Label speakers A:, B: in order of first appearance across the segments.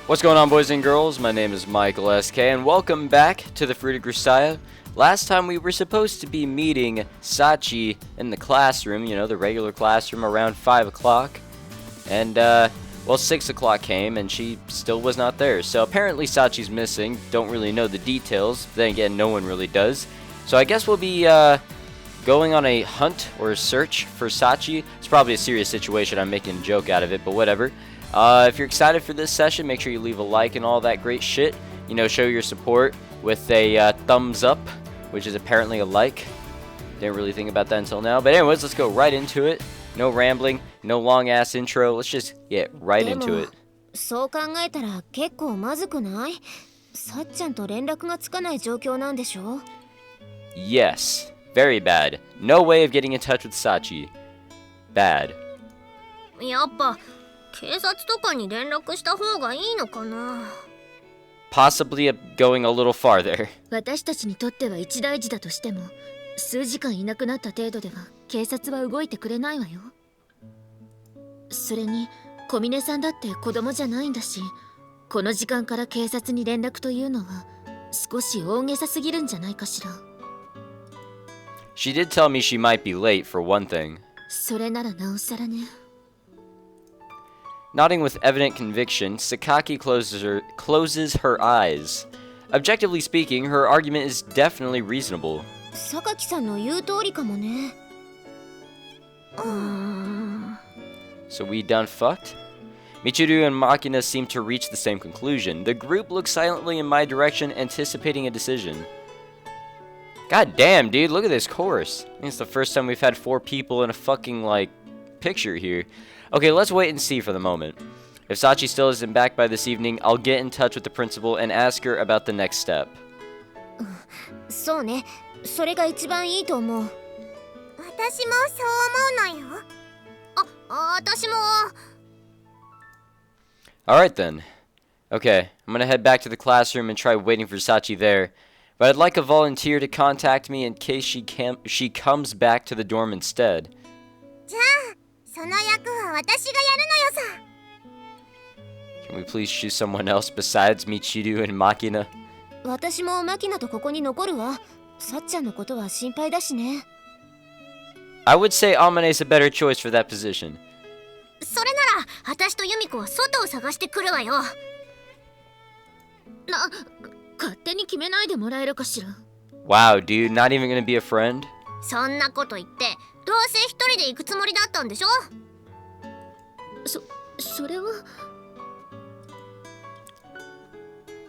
A: What's going on, boys and girls? My name is Michael SK, and welcome back to the Fruit of Grisaia. Last time we were supposed to be meeting Sachi in the classroom, you know, the regular classroom, around 5 o'clock. And, well, 6 o'clock came, and she still was not there. So apparently Sachi's missing. Don't really know the details. Then again, no one really does. So I guess we'll be, going on a hunt or a search for Sachi. It's probably a serious situation. I'm making a joke out of it, but whatever. If you're excited for this session, make sure you leave a like and all that great shit. You know, show your support with a thumbs up, which is apparently a like. Didn't really think about that until now. But anyways, let's go right into it. No rambling, no long-ass intro. Let's just get right into it.
B: そう考えたら結構まずくない？さっちゃんと連絡がつかない状況なんでしょ?
A: Yes, very bad. No way of getting in touch with Sachi. Bad.
B: やっぱ警察とかに連絡した方がいいのかな?
A: Possibly going a little farther.
C: 私たちにとっては一大事だとしても、数時間いなくなった程度では警察は動いてくれないわよ。それに小峰さんだって子供じゃないんだし、この時間から警察に連絡というのは少し大げさすぎるんじゃないかしら。
A: She did tell me she might be late for one thing.
C: それならなおさらね。
A: Nodding with evident conviction, Sakaki closes her eyes. Objectively speaking, her argument is definitely reasonable.
B: 榊さんの言う通りかもね。
A: So we done fucked? Michiru and Makina seem to reach the same conclusion. The group looks silently in my direction, anticipating a decision. God damn, dude, look at this course. I think it's the first time we've had 4 people in a fucking, like, picture here. Okay, let's wait and see for the moment. If Sachi still isn't back by this evening, I'll get in touch with the principal and ask her about the next step.
B: そうね、それが一番いいと思う。私もそう思うのよ。私も。
A: Alright then. Okay, I'm gonna head back to the classroom and try waiting for Sachi there. But I'd like a volunteer to contact me in case she comes back to the dorm instead.
B: じゃあ、その役は私がやるのよさ。
A: Can we please choose someone else besides Michiru and Makina?
B: 私もマキナとここに残るわ。さっちゃんのことは心配だしね。
A: I would say Amane's a better choice for that position.
B: それなら、私とユミコは外を探してくるわよ。
C: 勝手に決めないでもらえるかしら。
A: Wow, dude, not even gonna be a friend?
B: そんなこと言って、どうせ一人で行くつもりだったんでしょ？
C: それは。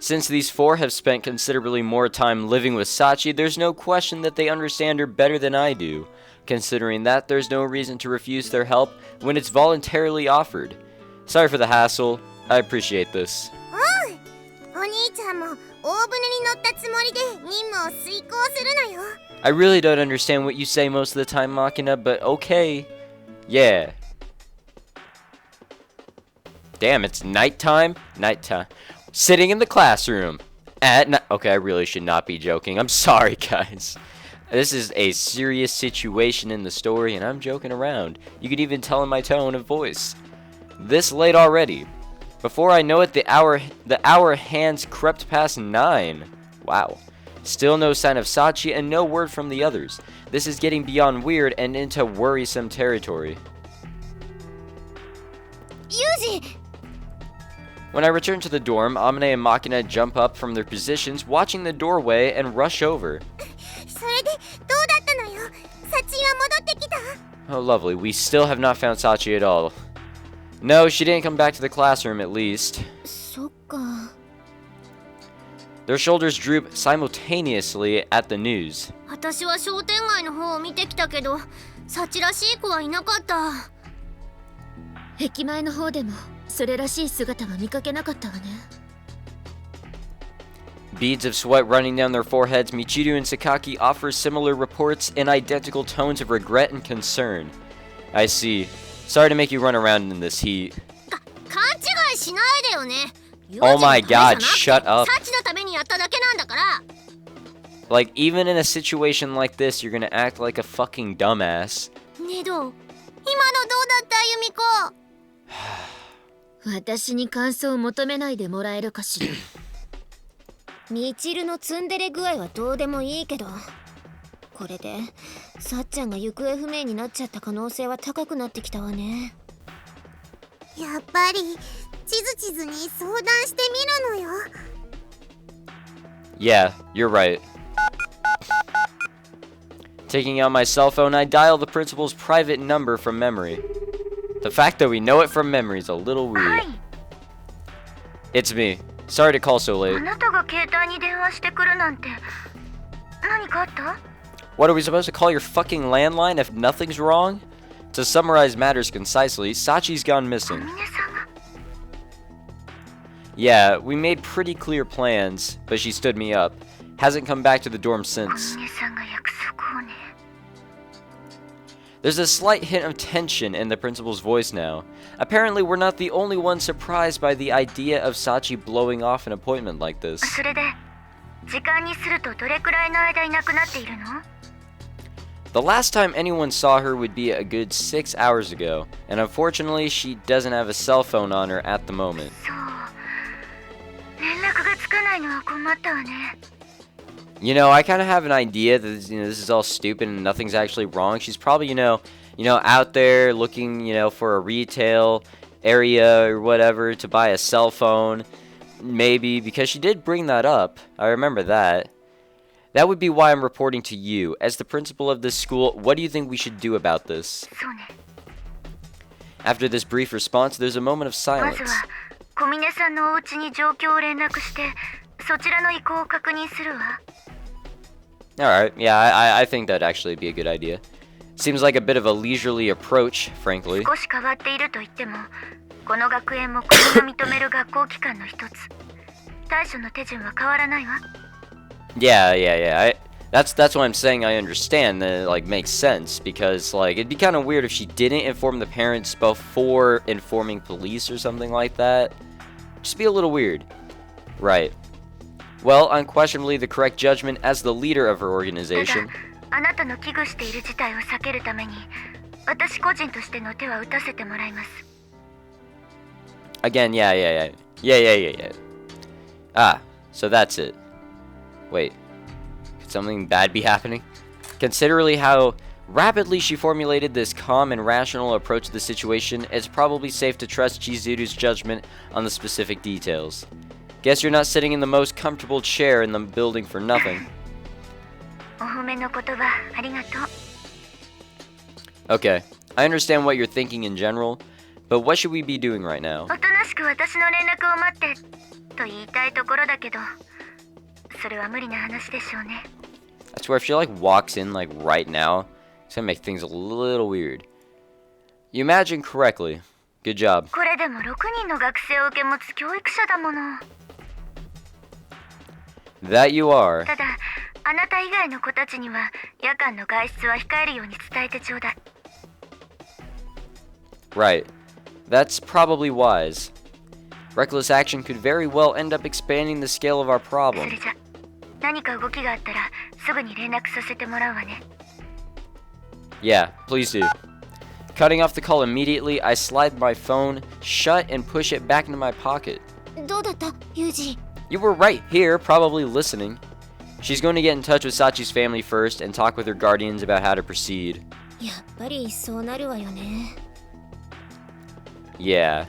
A: Since these 4 have spent considerably more time living with Sachi, there's no question that they understand her better than I do. Considering that, there's no reason to refuse their help when it's voluntarily offered. Sorry for the hassle. I appreciate this.
B: お兄ちゃんも大船に乗ったつもりで任務を遂行するのよ。
A: I really don't understand what you say most of the time, Makina, but okay. Yeah. Damn, it's nighttime? Nighttime. Sitting in the classroom. Okay, I really should not be joking. I'm sorry, guys. This is a serious situation in the story, and I'm joking around. You can even tell in my tone of voice. This late already. Before I know it, the hour hands crept past 9. Wow. Still no sign of Sachi and no word from the others. This is getting beyond weird and into worrisome territory.
B: Yuji!
A: When I return to the dorm, Amane and Makina jump up from their positions, watching the doorway, and rush over.
B: それでどうだったのよ？サチは戻ってきた？
A: Oh, lovely. We still have not found Sachi at all. No, she didn't come back to the classroom, at least.
B: そっか。
A: Their shoulders droop simultaneously at the news.
B: 私は商店街の方を見てきたけど、サチらしい子はいなかった。
C: 駅前の方でもそれらしい姿は見かけなかったわね。
A: Beads of sweat running down their foreheads, Michiru and Sakaki offer similar reports in identical tones of regret and concern. I see. Sorry to make you run around in this heat.
B: 勘違いしないでよね。
A: Oh my god, shut up.
B: サチのためにやっただけなんだから。
A: Like, even in a situation like this, you're gonna act like a fucking dumbass.
B: ねえどう？今のどうだったユミコ？
C: 私に感想を求めないでもらえるかしら。
B: みちるのツンデレ具合はどうでもいいけど、これでさっちゃんが行方不明になっちゃった可能性は高くなってきたわね。
D: やっぱり地図に相談してみるのよ。
A: Yeah, you're right. Taking out my cell phone, I dial the principal's private number from memory. The fact that we know it from memory is a little weird. It's me. Sorry to call so late.
D: あなたが携帯に電話してくるなんて何かあった？
A: What, are we supposed to call your fucking landline if nothing's wrong? To summarize matters concisely, Sachi's gone missing.
D: 小峰さんが
A: Yeah, we made pretty clear plans, but she stood me up. Hasn't come back to the dorm
D: 小
A: since.
D: 峰さんが約束をね。
A: There's a slight hint of tension in the principal's voice now. Apparently, we're not the only ones surprised by the idea of Sachi blowing off an appointment like this.
D: それで時間にするとどれくらいの間いなくなっているの？
A: The last time anyone saw her would be a good 6 hours ago, and unfortunately, she doesn't have a cell phone on her at the moment.
D: そう。連絡がつかないのは困ったわね。
A: You know, I kind of have an idea that this is all stupid and nothing's actually wrong. She's probably, out there looking, for a retail area or whatever to buy a cell phone. Maybe, because she did bring that up. I remember that. That would be why I'm reporting to you. As the principal of this school, what do you think we should do about this?
D: そうね。
A: After this brief response, there's a moment of
D: ま
A: silence.
D: ずは小峰さんのお家に状況を連絡してそちらの意向を確認するわ。
A: Alright, yeah, I think that'd actually be a good idea. Seems like a bit of a leisurely approach, frankly.
D: 少し変わっていると言ってもこの学園も国が認める学校機関の一つ。対処の手順は変わらないわ。
A: Yeah. That's what I'm saying. I understand that it makes sense because it'd be kind of weird if she didn't inform the parents before informing police or something like that. Just be a little weird. Right. Well, unquestionably the correct judgment as the leader of her
D: ただ
A: organization.
D: あなたの危惧している事態を避けるために私個人としての手は打たせてもらいます。
A: Again, yeah. Ah, so that's it. Wait, could something bad be happening? Considering how rapidly she formulated this calm and rational approach to the situation, it's probably safe to trust Chizuru's judgment on the specific details. Guess you're not sitting in the most comfortable chair in the building for nothing.
D: お褒めの言葉ありがとう。
A: Okay, I understand what you're thinking in general, but what should we be doing right now?
D: おとなしく私の連絡を待ってと言いたいところだけどそれは無理な話でしょうね。
A: I swear, if she walks in right now, it's gonna make things a little weird. You imagined correctly. Good job.
D: これでも6人の学生を受け持つ教育者だもの。
A: That you are.
D: ただあなた以外の子たちには夜間の外出は控えるように伝えてちょうだい。
A: Right. That's probably wise. Reckless action could very well end up expanding the scale of our
D: そ
A: problem.
D: れじゃ何か動きがあったらすぐに連絡させてもらうわね。
A: Yeah, please do. Cutting off the call immediately, I slide my phone shut and push it back into my pocket.
B: どうだったユージ？
A: You were right here, probably listening. She's going to get in touch with Sachi's family first and talk with her guardians about how to proceed.
B: やっぱりそうなるわよね。
A: Yeah.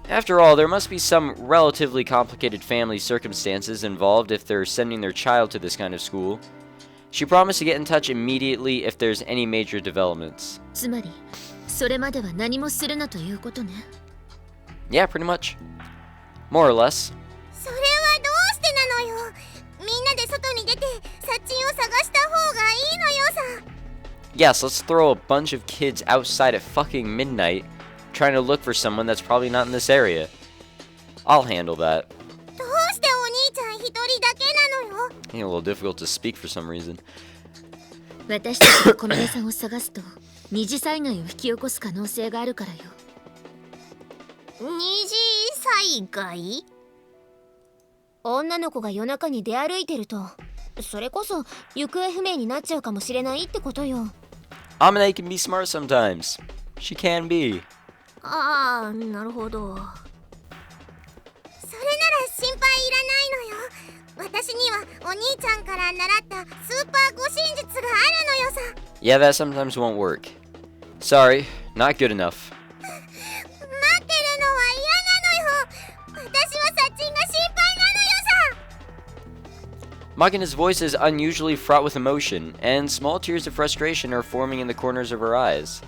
A: After all, there must be some relatively complicated family circumstances involved if they're sending their child to this kind of school. She promised to get in touch immediately if there's any major developments.
C: つまりそれまでは何もするなということね。
A: Yeah, pretty much. More or less.
D: それはどうしてなのよ。みんなで外に出てサチンを探した方がいいのよさ。
A: Yes, let's throw a bunch of kids outside at fucking midnight trying to look for someone that's probably not in this area. I'll handle that.
D: どうしてお兄ちゃん一人だけなのよ。
A: A little difficult to speak for some reason.
C: 私たちが小峰さんを探すと二次災害を引き起こす可能性があるからよ。
B: 二次災害？女の子が夜中に出歩いてると、それこそ行方不明になっちゃうかもしれないってことよ。
A: Amane can be smart sometimes. She can be.
B: ああ、なるほど。私にはお兄ちゃんから習ったスーパー護身術があるのよさ。
A: Yeah, that sometimes won't work. Sorry, not good enough.
B: 待ってるのは嫌なのよ。私はサチンが心配なのよさ。
A: Makina's voice is unusually fraught with emotion, and small tears of frustration are forming in the corners of her eyes.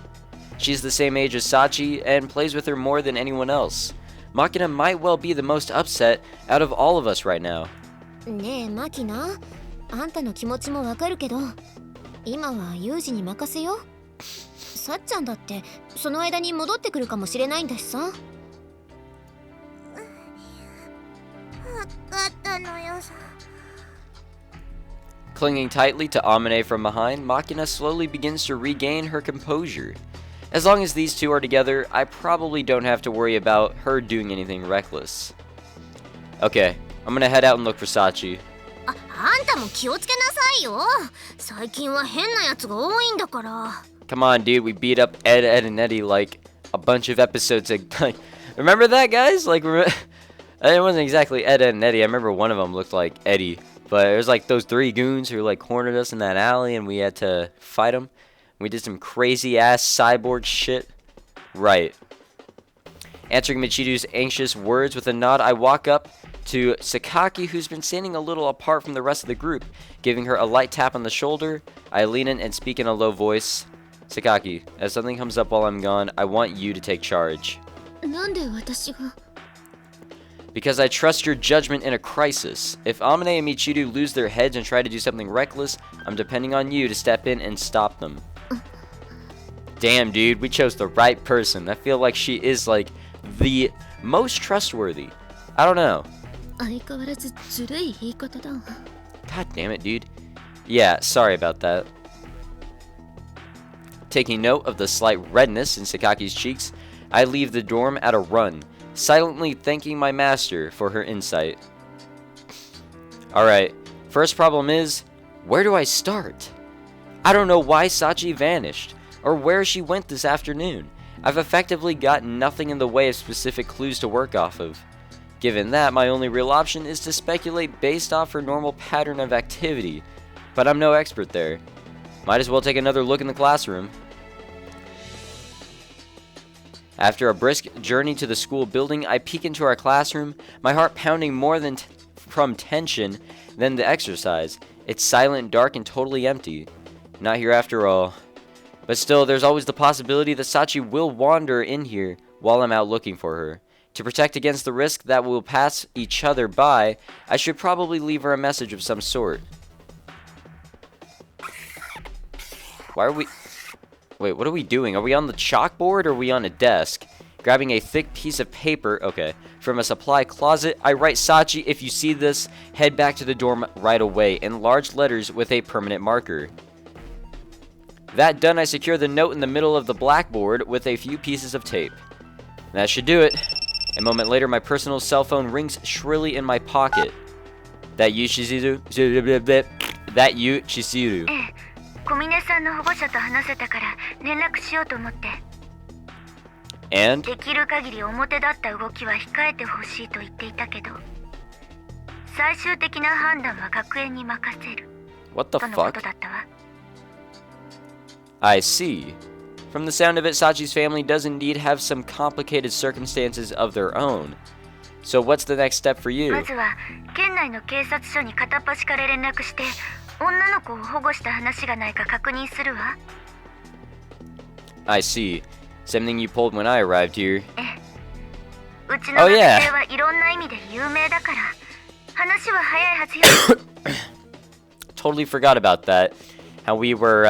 A: She's the same age as Sachi, and plays with her more than anyone else. Makina might well be the most upset out of all of us right now.
B: ねえマキナ、あんたの気持ちもわかるけど、今はユージに任せよ。さっちゃんだってその間に戻ってくるかもしれないんだしさ。わかったのよさ。
A: Clinging tightly to Amane from behind, Makina slowly begins to regain her composure. As long as these two are together, I probably don't have to worry about her doing anything reckless. Okay, I'm gonna head out and look for Sachi.
B: あんたも気をつけなさいよ。最近は変なやつが多いんだから。
A: Come on, dude, we beat up Ed, and Eddie like a bunch of episodes ago. Remember that, guys? Like, it wasn't exactly Ed, and Eddie. I remember one of them looked like Eddie. But it was like those three goons who like cornered us in that alley and we had to fight them. We did some crazy ass cyborg shit. Right. Answering Michiru's anxious words with a nod, I walk up to Sakaki, who's been standing a little apart from the rest of the group. Giving her a light tap on the shoulder, I lean in and speak in a low voice. Sakaki, if something comes up while I'm gone, I want you to take charge.
C: なんで私が
A: Because I trust your judgment in a crisis. If Amane and Michiru lose their heads and try to do something reckless, I'm depending on you to step in and stop them. Damn, dude, we chose the right person. I feel like she is, like, the most trustworthy. I don't know.
C: 相変わらずずるい言い方だ。
A: God damn it, dude. Yeah, sorry about that. Taking note of the slight redness in Sakaki's cheeks, I leave the dorm at a run, silently thanking my master for her insight. Alright, first problem is, where do I start? I don't know why Sachi vanished, or where she went this afternoon. I've effectively got nothing in the way of specific clues to work off of. Given that, my only real option is to speculate based off her normal pattern of activity, but I'm no expert there. Might as well take another look in the classroom. After a brisk journey to the school building, I peek into our classroom, my heart pounding more than from tension than the exercise. It's silent, dark, and totally empty. Not here after all. But still, there's always the possibility that Sachi will wander in here while I'm out looking for her. To protect against the risk that we'll pass each other by, I should probably leave her a message of some sort. Why are we... Wait, what are we doing? Are we on the chalkboard or are we on a desk? Grabbing a thick piece of paper, okay, from a supply closet, I write Sachi, if you see this, head back to the dorm right away, in large letters with a permanent marker. That done, I secure the note in the middle of the blackboard with a few pieces of tape. That should do it. A moment later, my personal cell phone rings shrilly in my pocket. That you, Shiziru? That you, Shiziru?
D: 小峰さんの保護者と話せたから連絡しようと思って。
A: And?
D: できる限り表立った動きは控えてほしいと言っていたけど、最終的な判断は学園に任せる。
A: What the
D: とのこ
A: fuck?
D: とだったわ。
A: I see. From the sound of it, Sachi's family does indeed have some complicated circumstances of their own. So what's the next step for
D: ま
A: you?
D: ずは県内の警察署に片っ端から連絡して、女の子を保護した話がないか確認するわ。
A: I see. Something you pulled when I arrived here.
D: うちの学生はいろんな意味で有名だから、話は早いはずよ。
A: Totally forgot about that. How we were,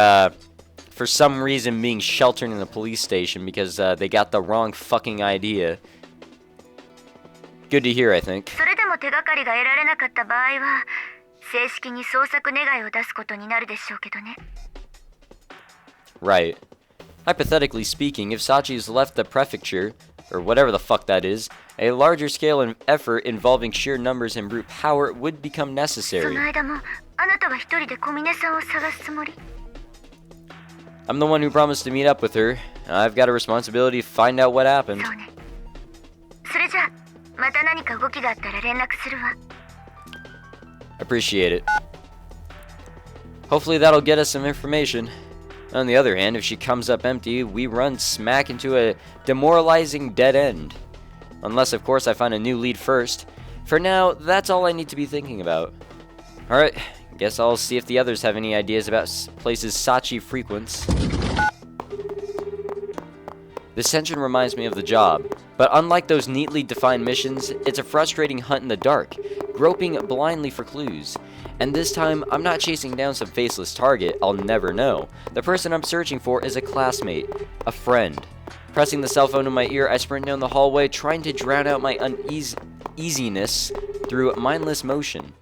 A: for some reason being sheltered in the police station because they got the wrong fucking idea. Good to hear, I think.
D: それでも手がかりが得られなかった場合は、正式に捜索願いを出すことになるでしょうけどね。
A: Right. Hypothetically speaking, if Sachi's left the prefecture, or whatever the fuck that is, a larger scale effort involving sheer numbers and brute power would become
D: そ
A: necessary.
D: の間も、あなたは一人で小峰さんを探すつもり？
A: I'm the one who promised to meet up with her. I've got a responsibility to find out what happened.
D: そうね。それじゃあ、また何か動きがあったら連絡するわ。
A: Appreciate it. Hopefully that'll get us some information. On the other hand, if she comes up empty, we run smack into a demoralizing dead end. Unless, of course, I find a new lead first. For now, that's all I need to be thinking about. Alright, guess I'll see if the others have any ideas about places Sachi frequents. This tension reminds me of the job, but unlike those neatly defined missions, it's a frustrating hunt in the dark, groping blindly for clues. And this time, I'm not chasing down some faceless target I'll never know. The person I'm searching for is a classmate, a friend. Pressing the cell phone in my ear, I sprint down the hallway, trying to drown out my uneasiness through mindless motion.